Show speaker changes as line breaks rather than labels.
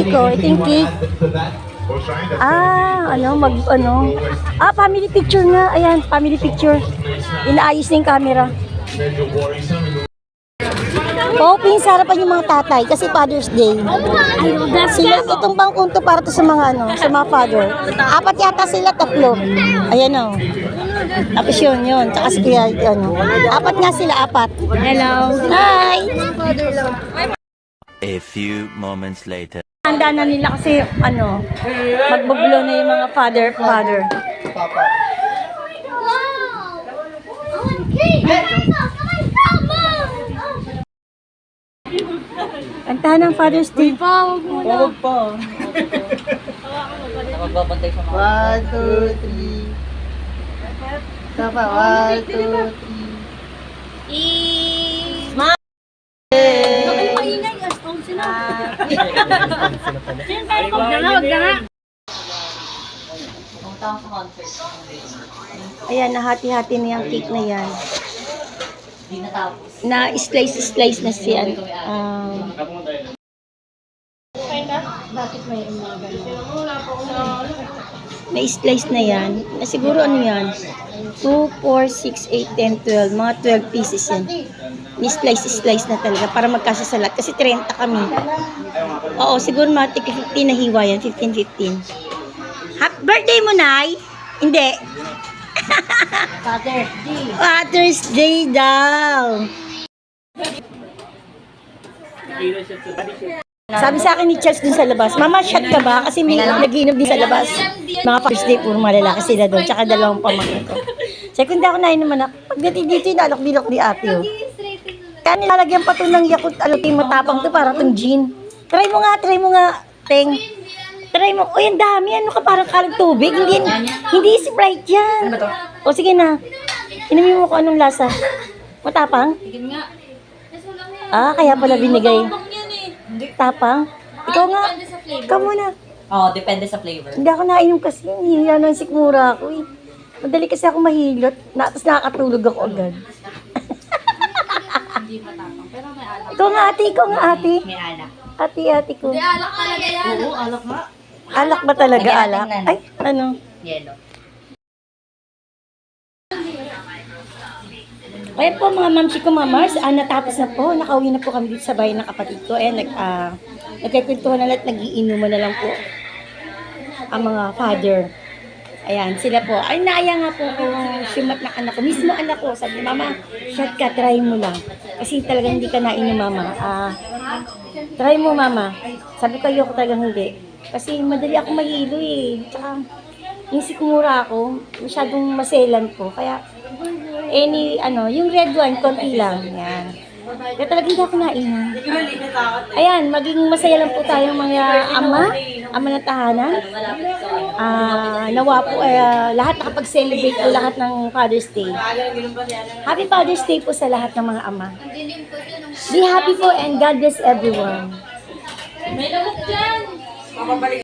cake ko. Ito yung cake. Family picture nga. Ayan, family picture. Inaayos na yung camera. Hoping sa harapan yung mga tatay kasi Father's Day. Sila, itong bangkong to para to sa mga sa mga father. 4 yata sila, 3. Ayan o. Tapos yun. Tsaka siya, 4 nga sila, 4. Hello. Hi.
A few moments later.
Handa na nila kasi magbublo na yung mga father. Kantahan ng Father's Day.
Huwag pa. 1, 2, 3. Sapa, 1, 2, 3. Smile!
Ayan, nahati-hati na yung cake na yan. Na slice na siya. Bakit may mga may slice na yan. Siguro ano yan? 2, 4, 6, 8, 10, 12. Mga 12 pieces yan. Ni-slice na talaga para magkasa sa lahat. Kasi 30 kami. Oo, siguro mga 15 na hiwa yan. 15. Happy birthday mo, Nay? Hindi. Father's Day daw. Sabi sa akin ni Charles dun sa labas, Mama, shot ka ba? Kasi may nag-iinom din sa labas. Mga Father's Day, puro mga lalaki sila doon. Tsaka 2 pamangkin ko. Sabi ko, hindi ako nainom anak. Pagdating dito, inalok-dilok ni ate. Oh. Kaya nilalagyan pa ito ng Yakult. Matapang to, parang itong gin. Try mo nga, Teng. Try mo. Uy, ang dami. Ano ka, parang kalang tubig. Hindi Sprite yan. Ano ba to? O, sige na. Inumin mo ko anong lasa. Matapang? Kaya pala binigay. Tapang? Ikaw nga. Ikaw muna.
Depende sa flavor.
Hindi ako nainom kasi. Hihiya ng sikmura ako eh. Madali kasi ako mahilot. Tapos nakakatulog ako agad.
Hindi matapang, pero may alak.
Ikaw nga ate.
May alak.
Ate ko.
Hindi, alak talaga yan. Oo, alak nga.
Alak ba talaga?
Lagyan
Alak?
natin
Ay, ano?
Yellow.
Kaya po mga mamsi ko, mamars, natapos na po. Nakauwi na po kami dito sa bahay ng kapatid ko. Nagkakwentuhan na lahat, nagiinuman na lang po ang mga father. Ayan, sila po. Ay, naaya nga po kung simat ng anak ko. Mismo anak ko, sabi, Mama, shot ka, try mo lang. Kasi talagang hindi ka nainom, Mama. Try mo, Mama. Sabi ko, ayoko talagang hindi. Kasi madali ako mahilo eh. Tsaka, yung sikmura ako, masyadong maselan po. Kaya, yung red wine, konti lang. Yan. Kaya talagang hindi ako nainom. Ayan, maging masaya lang po tayong mga ama ng tahanan. Nawa po, lahat nakapag-celebrate po lahat ng Father's Day. Happy Father's Day po sa lahat ng mga ama. Be happy po and God bless everyone.
May lamok dyan!